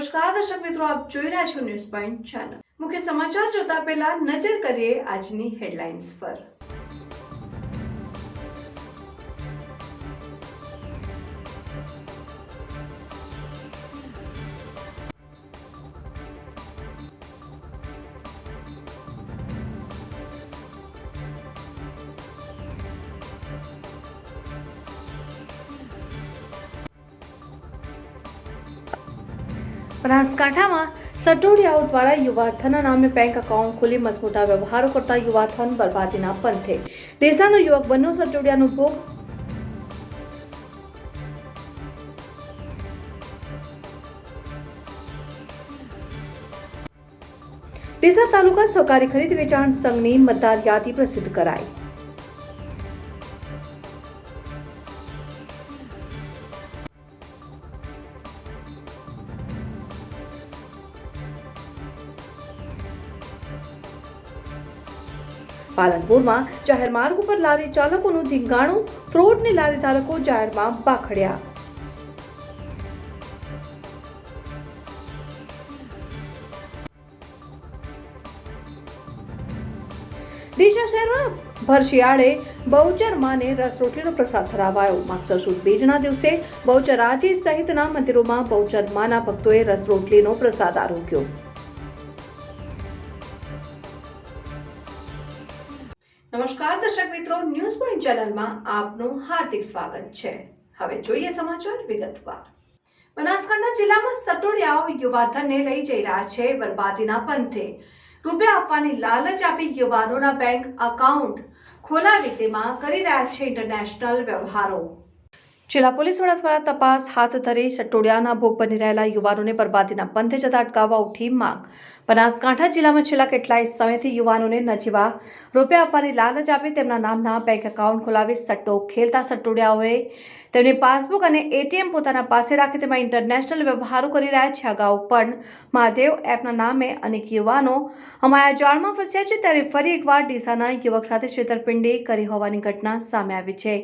નમસ્કાર દર્શક મિત્રો, આપ જોઈ રહ્યા છો ન્યૂઝ પોઈન્ટ ચેનલ। મુખ્ય સમાચાર જોતા પહેલા નજર કરીએ આજની હેડલાઇન્સ પર। બનાસકાંઠામાં સટોડિયાઓ દ્વારા યુવાધનના નામે બેંક એકાઉન્ટ ખોલી મસમોટા વ્યવહારો કરતા યુવાધન બરબાદીના પંથે। ડીસાનો યુવક બન્યો સટોડિયાનો ભોગ। ડીસા તાલુકા સહકારી ખરીદ વેચાણ સંઘની મતદાર યાદી પ્રસિદ્ધ કરાઈ। પાલનપુરમાં જાહેર માર્ગ ઉપર લારી ચાલકોનું ધીંગાણું, ફ્રોડની લારી ધારકો જાહેરમાં બાખડ્યા। ડીસા શહેરમાં ભર શિયાળે બહુચર માને રસ રોટલીનો પ્રસાદ ધરાવાયો। માગસર સુદ બીજના દિવસે બહુચરાજી સહિતના મંદિરોમાં બહુચર માના ભક્તોએ રસ રોટલીનો પ્રસાદ આરોગ્યો। નમસ્કાર દર્શક મિત્રો, ન્યૂઝ પોઈન્ટ ચેનલમાં આપનું હાર્દિક સ્વાગત છે। હવે જોઈએ સમાચાર વિગતવાર। બનાસકાંઠા જિલ્લામાં સટોડિયાઓ યુવાધનને લઈ જઈ રહ્યા છે બરબાદીના પંથે। રૂપિયા આપવાની લાલચ આપી યુવાનોના બેંક એકાઉન્ટ ખોલાવી તેમાં કરી રહ્યા છે ઇન્ટરનેશનલ વ્યવહારો। જિલ્લા પોલીસ વડા દ્વારા તપાસ હાથ ધરી સટોડિયાના ભોગ બની રહેલા યુવાનોને બરબાદીના પંથે જતા અટકાવવા ઉઠી માંગ। બનાસકાંઠા જિલ્લામાં છેલ્લા કેટલાય સમયથી યુવાનોને નજીવા રૂપિયા આપવાની લાલચ આપી તેમના નામના બેંક એકાઉન્ટ ખોલાવી સટ્ટો ખેલતા સટોડિયાઓએ તેમની પાસબુક અને એટીએમ પોતાના પાસે રાખી તેમાં ઇન્ટરનેશનલ વ્યવહારો કરી રહ્યા છે। અગાઉ પણ મહાદેવ એપના નામે અનેક યુવાનો અમારા જાળમાં ફસ્યા છે, ત્યારે ફરી એકવાર ડીસાના યુવક સાથે છેતરપિંડી કરી હોવાની ઘટના સામે આવી છે।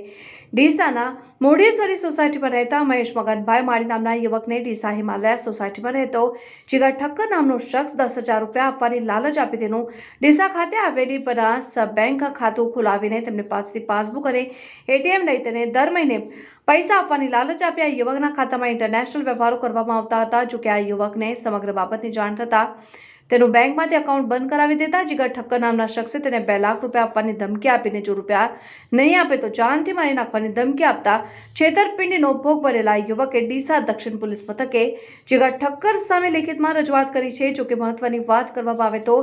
ડીસાના મોઢેશ્વરી સોસાયટીમાં રહેતા મહેશ મગનભાઈ માળી નામના યુવકને ડીસા હિમાલય સોસાયટીમાં રહેતો જીગર ઠક્કર નામનો શખ્સ 10,000 રૂપિયા આપવાની લાલચ આપી તેનું ડીસા ખાતે આવેલી બનાસ બેંક ખાતું ખોલાવીને તેમની પાસેથી પાસબુક અને એટીએમ લઈ તેને દર મહિને પૈસા આપવાની લાલચ આપી આ યુવકના ખાતામાં ઇન્ટરનેશનલ વ્યવહારો કરવામાં આવતા હતા। જો કે આ યુવકને સમગ્ર બાબતની જાણ થતાં તેનું બેંકમાંથી એકાઉન્ટ બંધ કરાવી દેતા જીગર ઠક્કર નામના શખ્સે તેને 2 લાખ રૂપિયા આપવાની ધમકી આપીને જો રૂપિયા નહીં આપે તો જાનથી મારી નાખવાની ધમકી આપતા છેતરપિંડીનો ભોગ બનેલા યુવકે ડીસા દક્ષિણ પોલીસ મથકે જીગર ઠક્કર સામે લેખિતમાં રજૂઆત કરી છે। જો કે મહત્વની વાત કરવામાં આવે તો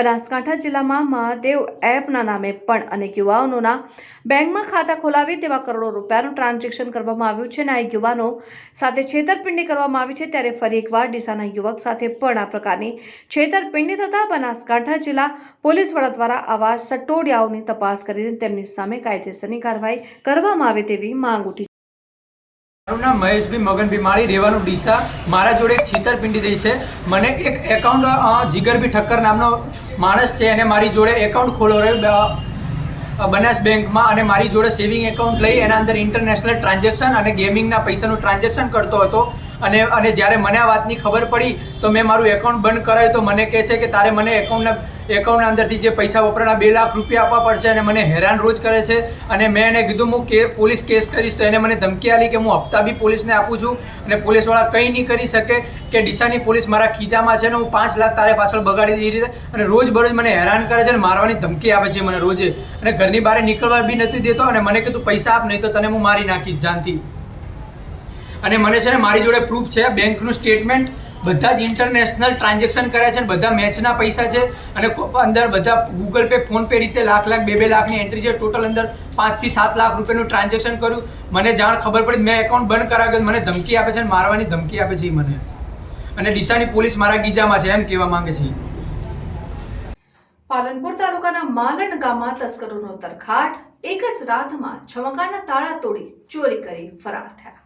બનાસકાંઠા જિલ્લામાં મહાદેવ એપના નામે પણ અનેક યુવાનોના બેંકમાં ખાતા ખોલાવી તેમાં કરોડો રૂપિયાનું ટ્રાન્ઝેક્શન કરવામાં આવ્યું છે અને આ યુવાનો સાથે છેતરપિંડી કરવામાં આવી છે। ત્યારે ફરી એકવાર ડીસાના યુવક સાથે પણ આ પ્રકારની છેતરપિંડી થતા બનાસકાંઠા જિલ્લા પોલીસ વડા દ્વારા આવા સટોડિયાઓની તપાસ કરીને તેમની સામે કાયદેસરની કાર્યવાહી કરવામાં આવે તેવી માંગ ઉઠી। મારું નામ મહેશભાઈ મગનભાઈ માળી, રહેવાનું ડીસા। મારા જોડે એક છેતરપિંડી થઈ છે। મને એક એકાઉન્ટ જીગરભાઈ ઠક્કર નામનો માણસ છે અને મારી જોડે એકાઉન્ટ ખોલાવ્યો બનાસ બેંકમાં અને મારી જોડે સેવિંગ એકાઉન્ટ લઈ એના અંદર ઇન્ટરનેશનલ ટ્રાન્ઝેક્શન અને ગેમિંગના પૈસાનું ટ્રાન્ઝેક્શન કરતો હતો અને જ્યારે મને આ વાતની ખબર પડી તો મેં મારું એકાઉન્ટ બંધ કરાવ્યું તો મને કહે છે કે તારે મને એકાઉન્ટના અંદરથી જે પૈસા વપરાના 2 લાખ રૂપિયા આપવા પડશે અને મને હેરાન રોજ કરે છે। અને મેં એને કીધું હું પોલીસ કેસ કરીશ તો એને મને ધમકી આપી કે હું હપ્તા બી પોલીસને આપું છું અને પોલીસવાળા કંઈ નહીં કરી શકે કે ડીસાની પોલીસ મારા ખીચામાં છે ને હું 5 લાખ તારે પાછળ બગાડી દઈ રીતે અને રોજબરોજ મને હેરાન કરે છે અને મારવાની ધમકી આપે છે મને રોજે અને ઘરની બહાર નીકળવા બી નથી દેતો અને મને કીધું પૈસા આપ નહીં તો તને હું મારી નાખીશ જાનથી। અને મને છે ને મારી જોડે પ્રૂફ છે, બેંકનું સ્ટેટમેન્ટ, બધા જ ઇન્ટરનેશનલ ટ્રાન્ઝેક્શન કર્યા છે અને બધા મેચના પૈસા છે અને અંદર બધા ગૂગલ પે, ફોન પે રીતે લાખ 2 લાખની એન્ટ્રી છે। ટોટલ અંદર 5 થી 7 લાખ રૂપિયાનું ટ્રાન્ઝેક્શન કર્યું। મને જાણ ખબર પડી, મેં એકાઉન્ટ બંધ કરાવ્યું, મને ધમકી આપે છે અને મારવાની ધમકી આપે છે મને અને ડીસાની પોલીસ મારા ગીજામાં છે એમ કહેવા માંગે છે। પાલનપુર તાલુકાના માલણ ગામમાં તસ્કરોનો તરખાટ, એક જ રાતમાં 6 મકાનના તાળા તોડી ચોરી કરી ફરાર થયા।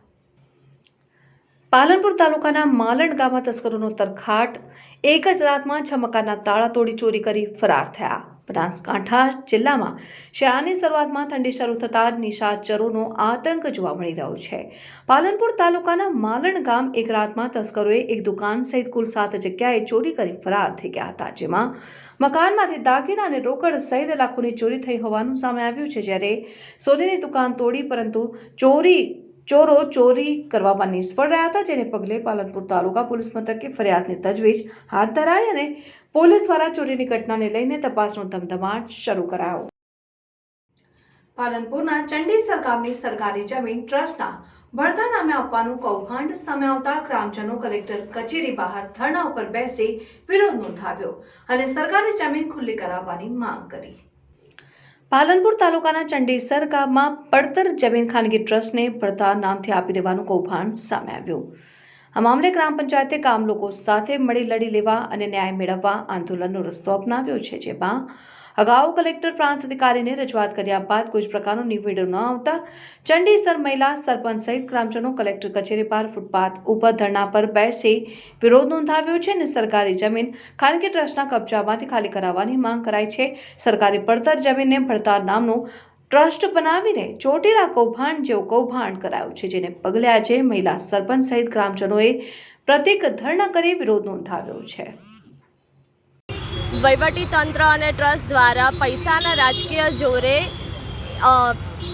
પાલનપુર તાલુકાના માલણ ગામમાં તસ્કરોનો તરખાટ, એક જ રાતમાં 6 મકાનના તાળા તોડી ચોરી કરી ફરાર થયા। બનાસકાંઠા જિલ્લામાં શિયાળાની શરૂઆતમાં ઠંડી શરૂ થતાં નિશાચરોનો આતંક જોવા મળી રહ્યો છે. પાલનપુર તાલુકાના માલણ ગામ એક રાતમાં તસ્કરોએ એક દુકાન સહિત કુલ 7 જગ્યાએ ચોરી કરી ફરાર થઈ ગયા હતા, જેમાં મકાનમાંથી દાગીના અને રોકડ સહિત લાખોની ચોરી થઈ હોવાનું સામે આવ્યું છે. જ્યારે સોનીની દુકાન તોડી પરંતુ ચોરો ચોરી કરવામાં નિષ્ફળ રહ્યા હતા, જેને પગલે પાલનપુર તાલુકા પોલીસ મથકે ફરિયાદની તજવીજ હાથ ધરાઈ અને પોલીસ દ્વારા ચોરીની ઘટનાને લઈને તપાસનો ધમધમાટ શરૂ કરાયો. પાલનપુરના ચંડીસર ગામની સરકારી જમીન ટ્રસ્ટના બળતા નામે આપવાનું કૌભાંડ સામે આવતા ગ્રામજનો કલેક્ટર કચેરી બહાર ધરણા ઉપર બેસી વિરોધ નોંધાવ્યો અને સરકારી જમીન ખુલ્લી કરાવવાની માંગ કરી. પાલનપુર તાલુકાના ચંડીસર ગામમાં પડતર જમીન ખાનગી ટ્રસ્ટને બળતા નામથી આપી દેવાનું કૌભાંડ સામે આવ્યું. આ મામલે ગ્રામ પંચાયતે ગામ લોકો સાથે મળી લડી લેવા અને ન્યાય મેળવવા આંદોલનનો રસ્તો અપનાવ્યો છે, જેમાં અગાઉ કલેક્ટર પ્રાંત અધિકારીને રજૂઆત કર્યા બાદ કોઈ જ પ્રકારનો નિવેડો ન આવતા ચંડીસર મહિલા સરપંચ સહિત ગ્રામજનો કલેક્ટર કચેરી બહાર ફૂટપાથ ઉપર ધરણા પર બેસી વિરોધ નોંધાવ્યો છે અને સરકારી જમીન ખાનગી ટ્રસ્ટના કબજામાંથી ખાલી કરાવવાની માંગ કરાઈ છે. સરકારી પડતર જમીનને ભળતા નામનું ટ્રસ્ટ બનાવીને ચોટીલા કૌભાંડ જેવું કૌભાંડ કરાયું છે, જેને પગલે આજે મહિલા સરપંચ સહિત ગ્રામજનોએ પ્રતિક ધરણા કરી વિરોધ નોંધાવ્યો છે. વહીવટી તંત્ર અને ટ્રસ્ટ દ્વારા પૈસાના રાજકીય જોરે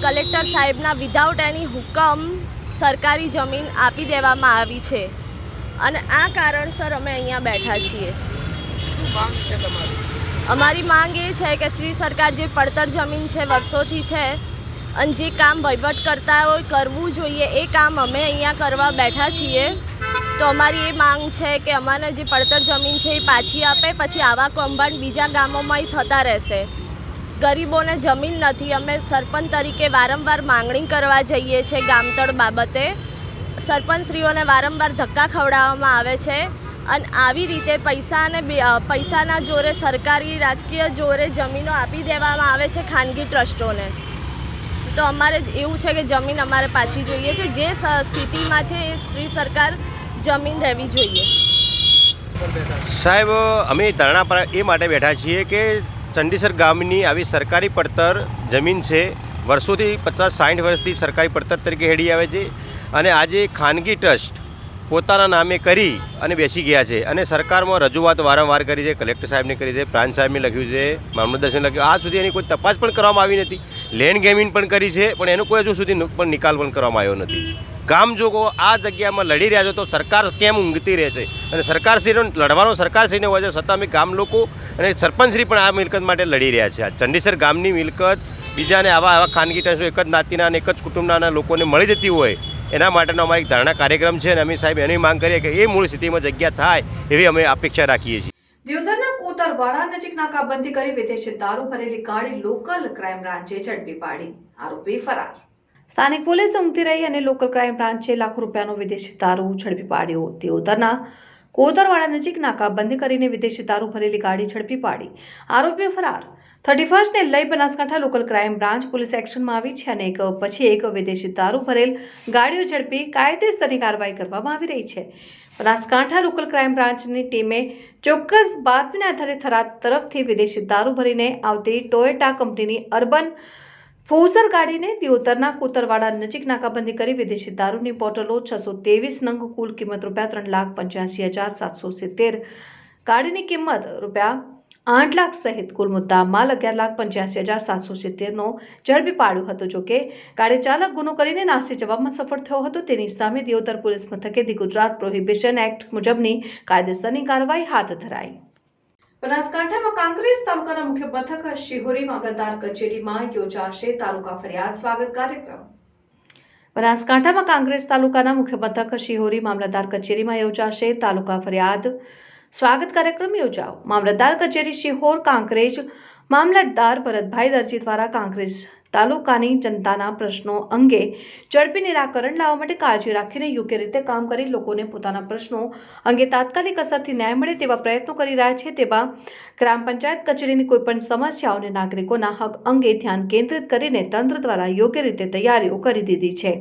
કલેક્ટર સાહેબના વિધાઉટ એની હુકમ સરકારી જમીન આપી દેવામાં આવી છે અને આ કારણસર અમે અહીંયા બેઠા છીએ. અમારી માંગ એ છે કે શ્રી સરકાર જે પડતર જમીન છે વર્ષોથી છે અને જે કામ વહીવટ કરતા હોય કરવું જોઈએ એ કામ અમે અહીંયા કરવા બેઠા છીએ. તો અમારી એ માંગ છે કે અમારે જે પડતર જમીન છે એ પાછી આપે, પછી આવા કૌભાંડ બીજા ગામોમાં થતા રહેશે. ગરીબોને જમીન નથી. અમે સરપંચ તરીકે વારંવાર માંગણી કરવા જઈએ છીએ ગામતળ બાબતે. સરપંચશ્રીઓને વારંવાર ધક્કા ખવડાવવામાં આવે છે અને આવી રીતે પૈસાના જોરે સરકારી રાજકીય જોરે જમીનો આપી દેવામાં આવે છે ખાનગી ટ્રસ્ટોને. તો અમારે એવું છે કે જમીન અમારે પાછી જોઈએ છે. જે સ્થિતિમાં છે એ શ્રી સરકાર જમીન રહેવી જોઈએ. સાહેબ, અમે ધરણા પર એ માટે બેઠા છીએ કે ચંડીસર ગામની આવી સરકારી પડતર જમીન છે, વર્ષોથી 50-60 વર્ષથી સરકારી પડતર તરીકે હેડી આવે છે અને આજે ખાનગી ટ્રસ્ટ પોતાના નામે કરી અને બેસી ગયા છે અને સરકારમાં રજૂઆત વારંવાર કરી છે. કલેક્ટર સાહેબને કરી છે, પ્રાંત સાહેબને લખ્યું છે, મામલતદારને લખ્યું. આજ સુધી એની કોઈ તપાસ પણ કરવામાં આવી નથી. લેન્ડ ગેમિંગ પણ કરી છે પણ એનો કોઈ હજુ સુધી પણ નિકાલ પણ કરવામાં આવ્યો નથી. ગામ જોગો આ જગ્યામાં લડી રહ્યા છે તો સરકાર કેમ ઊંઘતી રહેશે? અને સરકારશ્રીનો લડવાનો સરકારશ્રીને હોય છે, છતાં અમે ગામ લોકો અને સરપંચશ્રી પણ આ મિલકત માટે લડી રહ્યા છે. આ ચંડીસર ગામની મિલકત બીજાને આવા ખાનગી ટ્રસ્ટો એક જ નાતીના અને એક જ કુટુંબના લોકોને મળી જતી હોય એના માટેનો અમારો એક ધારણા કાર્યક્રમ છે અને અમે સાહેબ એની માંગ કરીએ કે એ મૂળ સ્થિતિમાં જગ્યા થાય એવી અમે અપેક્ષા રાખીએ છીએ. દિયોદરના કોતરવાડા નજીક નાકાબંધી કરી વિદેશી દારૂ ભરેલી ગાડી લોકલ ક્રાઇમ બ્રાન્ચે ઝડપી પાડી. આરોપી ફરાર. સ્થાનિક પોલીસ ઊંઘતી રહી અને લોકલ ક્રાઇમ બ્રાન્ચે લાખો રૂપિયાનો વિદેશી દારૂ ઝડપી પાડ્યો. દિયોદરના કોતરવાડા નજીક નાકાબંધી કરીને વિદેશી દારૂ ભરેલી ગાડી ઝડપી પાડી. આરોપી ફરાર. 31ને લઈ Banaskantha local crime branch police એક્શનમાં આવી છે અને એક પછી એક વિદેશી દારૂ ભરેલ ગાડીઓ ઝડપી કાયદેસરની કાર્યવાહી કરવામાં આવી રહી છે. બનાસકાંઠા લોકલ ક્રાઇમ બ્રાન્ચની ટીમે ચોક્કસ બાતમીના આધારે થરાદ તરફથી વિદેશી દારૂ ભરીને આવતી ટોયોટા કંપનીની અર્બન ફોઝર ગાડીને દિયોદરના કોતરવાડા નજીક નાકાબંધી કરી વિદેશી દારૂની બોટલો 623 નંગ, કુલ કિંમત ₹3,85,770. ગાડીની કિંમત ₹8 લાખ સહિત કુલ મુદ્દા માલ ₹11,85,770નો ઝડપી પાડ્યો હતો. જોકે ગાડી ચાલક ગુનો કરીને નાસી જવામાં સફળ થયો હતો. તેની સામે દિયોદર પોલીસ મથકે ધી ગુજરાત પ્રોહિબિશન એક્ટ મુજબની કાયદેસરની કાર્યવાહી હાથ ધરાઈ. બનાસકાંઠામાં કાંકરેજ તાલુકાના મુખ્ય મથક શિહોરી મામલતદાર કચેરીમાં યોજાશે તાલુકા ફરિયાદ સ્વાગત કાર્યક્રમ. બનાસકાંઠામાં કાંકરેજ તાલુકાના મુખ્ય મથક શિહોરી મામલતદાર કચેરીમાં યોજાશે તાલુકા ફરિયાદ સ્વાગત કાર્યક્રમ યોજાયો. મામલતદાર કચેરી શિહોર કાંકરેજ મામલતદાર ભરતભાઈ દરજી દ્વારા કાંકરેજ તાલુકાની જનતાના પ્રશ્નો અંગે ઝડપી નિરાકરણ લાવવા માટે કાળજી રાખીને યોગ્ય રીતે કામ કરી લોકોને પોતાના પ્રશ્નો અંગે તાત્કાલિક અસરથી ન્યાય મળે તેવા પ્રયત્નો કરી રહ્યા છે. તેમાં ગ્રામ પંચાયત કચેરીની કોઈપણ સમસ્યાઓને નાગરિકોના હક અંગે ધ્યાન કેન્દ્રિત કરીને તંત્ર દ્વારા યોગ્ય રીતે તૈયારીઓ કરી દીધી છે.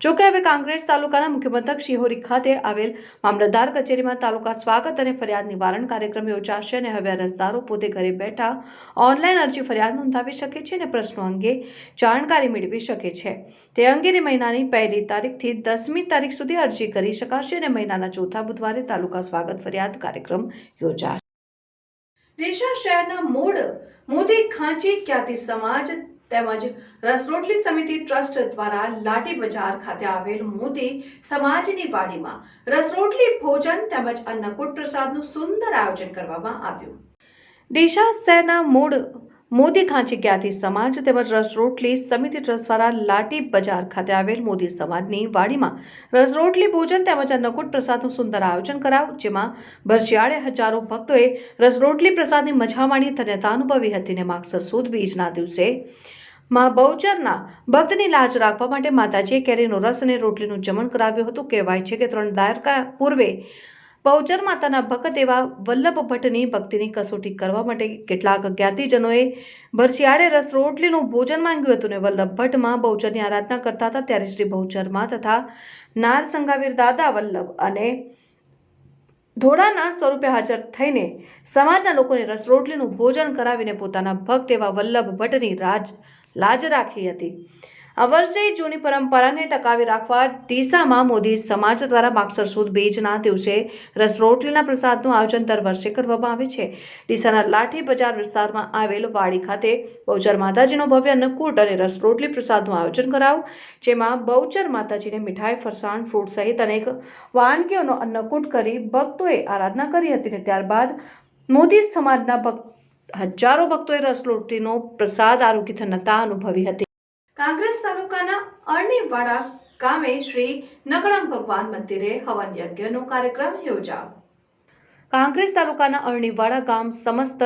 જોકે હવે કાંકરેજ તાલુકાના મુખ્ય મથક શિહોરી ખાતે આવેલ મામલતદાર કચેરીમાં તાલુકા સ્વાગત અને ફરિયાદ નિવારણ કાર્યક્રમ યોજાશે અને હવે અરજદારો પોતે ઘરે બેઠા ઓનલાઈન અરજી ફરિયાદ નોંધાવી શકે છે અને પ્રશ્નો અંગે જાણકારી મેળવી શકે છે. તે અંગેની મહિનાની 1લી તારીખથી 10મી તારીખ સુધી અરજી કરી શકાશે અને મહિનાના ચોથા બુધવારે તાલુકા સ્વાગત ફરિયાદ કાર્યક્રમ યોજાશે. ડીસા શહેરના મૂળ મોદી ખાંચી જ્ઞાતિ સમાજ તેમજ રસરોટલી સમિતિ ટ્રસ્ટ દ્વારા લાઠી બજાર ખાતે આવેલ મોદી સમાજની વાડીમાં રસરોટલી ભોજન તેમજ અન્નકૂટ પ્રસાદનું સુંદર આયોજન કરવામાં આવ્યું. ડીસા શહેરના મૂળ મોદી ખાંચી જ્ઞાતિ સમાજ તેમજ રસરોટલી સમિતિ ટ્રસ્ટ દ્વારા લાઠી બજાર ખાતે આવેલ મોદી સમાજની વાડીમાં રસરોટલી ભોજન તેમજ અન્નકૂટ પ્રસાદનું સુંદર આયોજન કરાયું, જેમાં ભરશિયાળે હજારો ભક્તોએ રસરોટલી પ્રસાદની મજા માણી ધન્યતા અનુભવી હતી અને માગસર સુદ બીજના દિવસે માં બહુચરના ભક્તની લાજ રાખવા માટે માતાજીએ કેરીનો રસ અને રોટલીનું જમણ કરાવ્યું હતું. કહેવાય છે કે 3 દાયકા પૂર્વે બહુચર માતાના ભક્ત એવા વલ્લભ ભટ્ટની ભક્તિની કસોટી કરવા માટે કેટલાક જ્ઞાતિજનોએ ભરશિયાળે રસ રોટલીનું ભોજન માંગ્યું હતું અને વલ્લભ ભટ્ટમાં બહુચરની આરાધના કરતા હતા. ત્યારે શ્રી બહુચરમાં તથા નાર સંગાવીર દાદા વલ્લભ અને ધોળાના સ્વરૂપે હાજર થઈને સમાજના લોકોને રસ રોટલીનું ભોજન કરાવીને પોતાના ભક્ત એવા વલ્લભ ભટ્ટની લાજ રાખી હતી. આ વર્ષે જૂની પરંપરાને ટકાવી રાખવા ડીસામાં મોદી સમાજ દ્વારા માગસર સુદ બીજના દિવસે રસ રોટલીના પ્રસાદનું આયોજન દર વર્ષે કરવામાં આવે છે. ડીસાના લાઠી બજાર વિસ્તારમાં આવેલ વાડી ખાતે બહુચર માતાજીનો ભવ્ય અન્નકૂટ અને રસ રોટલી પ્રસાદનું આયોજન કરાયું, જેમાં બહુચર માતાજીને મીઠાઈ, ફરસાણ, ફ્રૂટ સહિત અનેક વાનગીઓનો અન્નકૂટ કરી ભક્તોએ આરાધના કરી હતી અને ત્યારબાદ મોદી સમાજના હજારો ભક્તોએ રસ રોટલીનો પ્રસાદ આરોગી ધન્યતા અનુભવી હતી. કાંકરેજ તાલુકાના અરણીવાડા ગામે શ્રી નકળંગ ભગવાન મંદિરે હવન યજ્ઞનો કાર્યક્રમ યોજાયો. કાંકરેજ તાલુકાના અરણીવાડા ગામ સમસ્ત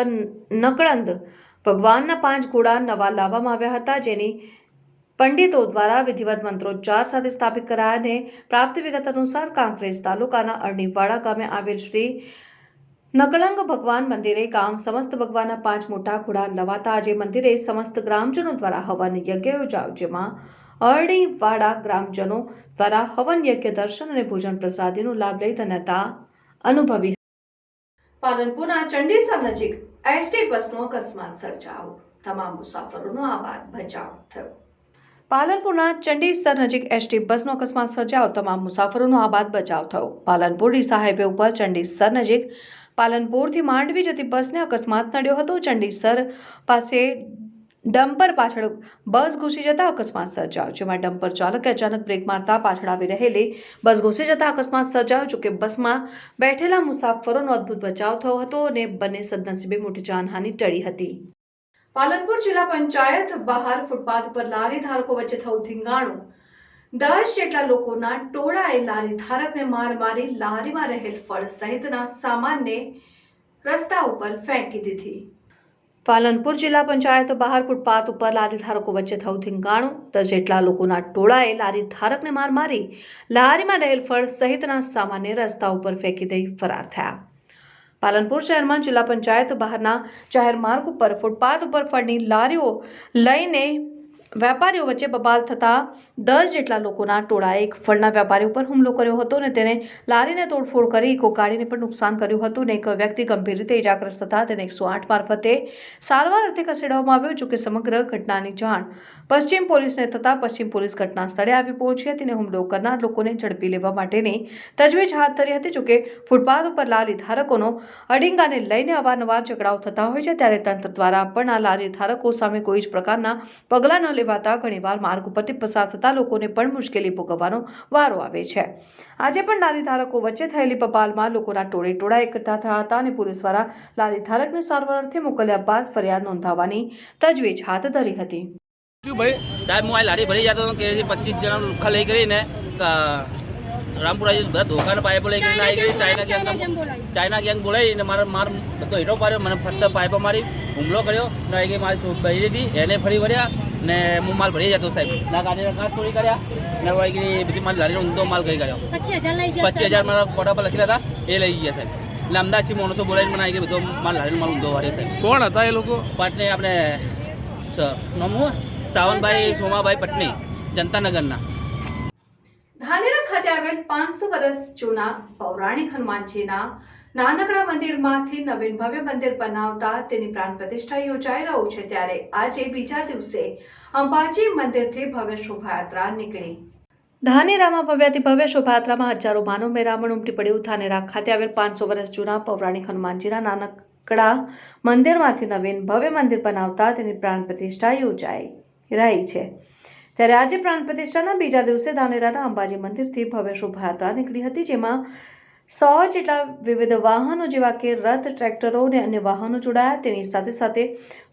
નકળંદ ભગવાનના 5 ઘોડા નવા લાવવામાં આવ્યા હતા, જેની પંડિતો દ્વારા વિધિવત મંત્રોચ્ચાર સાથે સ્થાપિત કરાયા અને પ્રાપ્ત વિગત અનુસાર કાંકરેજ તાલુકાના અરણીવાડા ગામે આવેલ શ્રી નકળંગ ભગવાન મંદિરે ગામ સમસ્ત ભગવાનના 5 મોટા ઘોડા લવાતા આજે મંદિરે સમસ્ત ગ્રામજનો દ્વારા હવન યજ્ઞ યોજાયો, જેમાં અરણીવાડા ગ્રામજનો દ્વારા હવન યજ્ઞ દર્શન અને ભોજન પ્રસાદીનો લાભ લઈ ધન્યતા અનુભવી. પાલનપુરના ચંડીસર નજીક એસટી બસનો અકસ્માત સર્જાયો, તમામ મુસાફરોનો આબાદ બચાવ થયો. પાલનપુરના ચંડીસર નજીક એસટી બસનો અકસ્માત સર્જાયો, તમામ મુસાફરોનો આબાદ બચાવ થયો. પાલનપુર ડીસા હાઈવે ઉપર ચંડીસર નજીક પાલનપુરથી માંડવી જતી બસને અકસ્માત નડ્યો હતો. ચંડીસર પાસે ડમ્પર પાછળ બસ ઘૂસી જતા અકસ્માત સર્જાયો, જેમાં ડમ્પર ચાલકે અચાનક બ્રેક મારતા પાછળ આવી રહેલી બસ ઘૂસી જતા અકસ્માત સર્જાયો. જોકે બસમાં બેઠેલા મુસાફરોનો અદ્ભુત બચાવ થયો હતો અને બંને સદનસીબે મોટી જાનહાનિ ટળી હતી. પાલનપુર જિલ્લા પંચાયત બહાર ફૂટપાથ પર લારી ધારકો વચ્ચે થયું ધીંગાણું. 10 જેટલા લોકોના ટોળાએ લારી ધારકને માર મારી લારીમાં રહેલ ફળ સહિતના સામાનને રસ્તા ઉપર ફેંકી દીધી. પાલનપુર જિલ્લા પંચાયત બહાર ફૂટપાથ ઉપર લારી ધારકો વચ્ચે થયું ધીંગાણું. 10 જેટલા લોકોના ટોળાએ લારી ધારકને માર મારી લારીમાં રહેલ ફળ સહિતના સામાનને રસ્તા ઉપર ફેંકી દઈ ફરાર થયા. પાલનપુર શહેરમાં જિલ્લા પંચાયત બહારના જાહેર માર્ગ ઉપર ફૂટપાથ ઉપર ફળની લારીઓ લઈને વેપારીઓ વચ્ચે બબાલ થતા 10 જેટલા લોકોના ટોળાએ એક ફળના વેપારી ઉપર હુમલો કર્યો હતો અને તેને લારીને તોડફોડ કરી ઇકો ગાડીને પણ નુકસાન કર્યું હતું અને એક વ્યક્તિ ગંભીર રીતે ઇજાગ્રસ્ત થતા તેને 108 મારફતે સારવાર અર્થે ખસેડવામાં આવ્યો. જોકે સમગ્ર ઘટનાની જાણ પશ્ચિમ પોલીસને થતા પશ્ચિમ પોલીસ ઘટના સ્થળે આવી પહોંચી હતી અને હુમલો કરનાર લોકોને ઝડપી લેવા માટેની તજવીજ હાથ ધરી હતી. જોકે ફૂટપાથ ઉપર લારી ધારકોનો અડિંગાને લઈને અવારનવાર ઝઘડાઓ થતા હોય છે, ત્યારે તંત્ર દ્વારા પણ આ લારી ધારકો સામે કોઈ જ પ્રકારના પગલાં ન લેવાતા ઘણીવાર માર્ગ ઉપરથી પસાર થતા લોકોને પણ મુશ્કેલી ભોગવવાનો વારો આવે છે. આજે પણ લારી ધારકો વચ્ચે થયેલી બબાલમાં લોકોના ટોળા એકઠા થયા હતા અને પોલીસ દ્વારા લારી ધારકને સારવાર અર્થે મોકલ્યા બાદ ફરિયાદ નોંધાવવાની તજવીજ હાથ ધરી હતી. ભાઈ સાહેબ, હું આ લારી ભરી જતો હતો કે 25 જણા લુખ્ખા લઈ કરીને રામપુરા બધા ધોકાના પાઇપો લઈ કરીને આવી ગઈ. ચાઇના ગેંગ બોલાવીને માર બધો હીટો પાડ્યો, મને ફક્ત પાઇપો મારી હુમલો કર્યો. મારી બહેરી હતી એને ફરી વળ્યા ને હું માલ ભરી જતો સાહેબ ના ગાડીના કાચ ચોરી કર્યા ને વળી બધી મારી લારીનો ઊંધો માલ કઈ કર્યો 25,000 મારા ફોટા પર લખેલા હતા એ લઈ ગયા સાહેબ એટલે અમદાવાદથી માણસો બોલાવીને મને આવી ગયો બધો માલ લારીનો માલ ઊંધો વાળે સાહેબ કોણ હતા એ લોકો? પાટને આપણે નામ હું સાવનભાઈ સોમાભાઈ પટની જનતાનગરના. ધાનેરા ખાતે આવેલ 500 વર્ષ જૂના પૌરાણિક હનુમાનજીના નાનકડા મંદિરમાંથી નવીન ભવ્ય મંદિર બનાવતા તેની પ્રાણ પ્રતિષ્ઠા યોજાઈ રહ્યું છે ત્યારે આજે બીજા દિવસે અંબાજી મંદિરથી ભવ્ય શોભાયાત્રા નીકળી. ધાનેરામાં ભવ્યાતિ ભવ્ય શોભાયાત્રામાં હજારો માનવ મેરામણ ઉમટી પડ્યું. ધાનેરા ખાતે આવેલ 500 વર્ષ જૂના પૌરાણિક હનુમાનજીના નાનકડા મંદિરમાંથી નવીન ભવ્ય મંદિર બનાવતા તેની પ્રાણ પ્રતિષ્ઠા યોજાઈ રહી છે ત્યારે આજે પ્રાણ પ્રતિષ્ઠાના બીજા દિવસે ધાનેરાના અંબાજી મંદિરથી ભવ્ય શોભાયાત્રા નીકળી હતી જેમાં 100 જેટલા વિવિધ વાહનો જેવા કે રથ, ટ્રેક્ટરો અને અન્ય વાહનો જોડાયા. તેની સાથે સાથે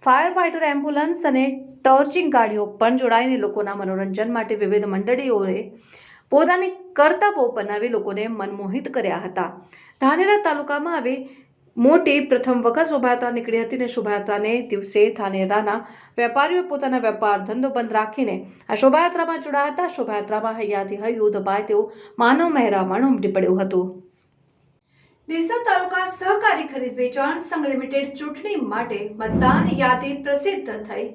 ફાયર ફાઇટર, એમ્બ્યુલન્સ અને ટોર્ચિંગ ગાડીઓ પણ જોડાઈને લોકોના મનોરંજન માટે વિવિધ મંડળીઓએ પોતાની કરતબો બનાવી લોકોને મનમોહિત કર્યા હતા. ધાનેરા તાલુકામાં હવે મોટી પ્રથમ વખત શોભાયાત્રા નીકળી હતી અને શોભાયાત્રાને દિવસે ધાનેરાના વેપારીઓએ પોતાના વેપાર ધંધો બંધ રાખીને આ શોભાયાત્રામાં જોડાયા હતા. શોભાયાત્રામાં હૈયાથી હૈયું દબાય તેવું માનવ મહેરામણ ઉમટી પડ્યું હતું. ડીસા તાલુકા સહકારી ખરીદ વેચાણ સંઘ લિમિટેડ ચૂંટણી માટે મતદાન યાદી પ્રસિદ્ધ થઈ.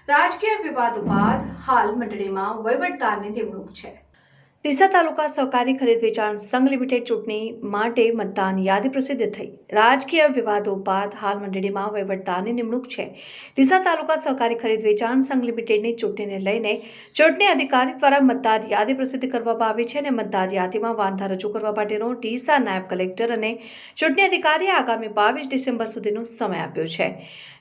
રાજકીય વિવાદો બાદ હાલ મંડળીમાં વહીવટદારની નિમણૂક છે. ડીસા તાલુકા સહકારી ખરીદ વેચાણ સંઘ લિમિટેડ ચૂંટણી માટે મતદાન યાદી પ્રસિદ્ધ થઈ. રાજકીય વિવાદો બાદ હાલ મંડળીમાં વહીવટદારની નિમણૂક છે. ડીસા તાલુકા સહકારી ખરીદ વેચાણ સંઘ લિમિટેડની ચૂંટણીને લઈને ચૂંટણી અધિકારી દ્વારા મતદાર યાદી પ્રસિદ્ધ કરવામાં આવી છે અને મતદાર યાદીમાં વાંધા રજૂ કરવા માટેનો ડીસા નાયબ કલેક્ટર અને ચૂંટણી અધિકારીએ આગામી 22 ડિસેમ્બર સુધીનો સમય આપ્યો છે.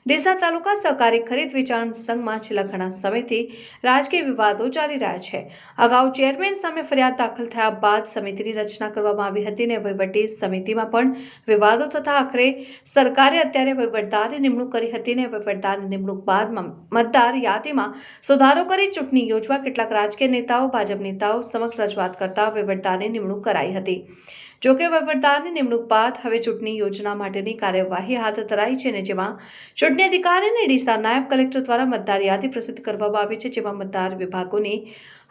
ડીસા તાલુકા સહકારી ખરીદ વેચાણ સંઘમાં છેલ્લા ઘણા સમયથી રાજકીય વિવાદો ચાલી રહ્યા છે. અગાઉ ચેરમેન સામે ફરિયાદ દાખલ થયા બાદ સમિતિની રચના કરવામાં આવી હતી અને વહીવટી સમિતિમાં પણ વિવાદો થતા આખરે સરકારે અત્યારે વહીવટદારની નિમણૂક કરી હતી અને વહીવટદારની નિમણૂક બાદ મતદાર યાદીમાં સુધારો કરી ચૂંટણી યોજવા કેટલાક રાજકીય નેતાઓ, ભાજપ નેતાઓ સમક્ષ રજૂઆત કરતા વહીવટદારની નિમણૂક કરાઈ હતી. જોકે વહીવટદારની નિમણૂક બાદ હવે ચૂંટણી યોજના માટેની કાર્યવાહી હાથ ધરાઈ છે અને જેમાં ચૂંટણી અધિકારી અને ડીસા નાયબ કલેક્ટર દ્વારા મતદાર યાદી પ્રસિદ્ધ કરવામાં આવી છે જેમાં મતદાર વિભાગોની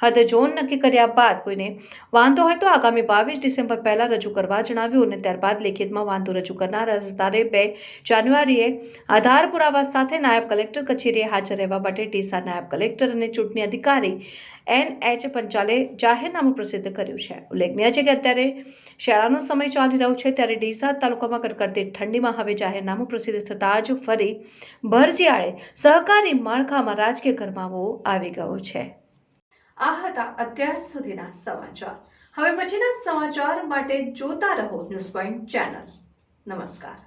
હદ ઝોન નક્કી કર્યા બાદ કોઈને વાંધો હોય તો આગામી 22 ડિસેમ્બર પહેલા રજૂ કરવા જણાવ્યું અને ત્યારબાદ લેખિતમાં વાંધો રજૂ કરનાર અરજદારે 2 જાન્યુઆરીએ આધાર પુરાવા સાથે નાયબ કલેક્ટર કચેરીએ હાજર રહેવા માટે ડીસા નાયબ કલેક્ટર અને ચૂંટણી અધિકારી NH પંચાલે જાહેરનામું પ્રસિદ્ધ કર્યું છે. ઉલ્લેખનીય છે કે અત્યારે શાળાનો સમય ચાલી રહ્યો છે ત્યારે ડીસા તાલુકામાં કડકડતી ઠંડીમાં હવે જાહેરનામું પ્રસિદ્ધ થતાં જ ફરી ભરશિયાળે સહકારી માળખામાં રાજકીય ગરમાવો આવી ગયો છે. આ હતા અત્યાર સુધીના સમાચાર. હવે પછીના સમાચાર માટે જોતા રહો ન્યૂઝ પોઈન્ટ ચેનલ. નમસ્કાર.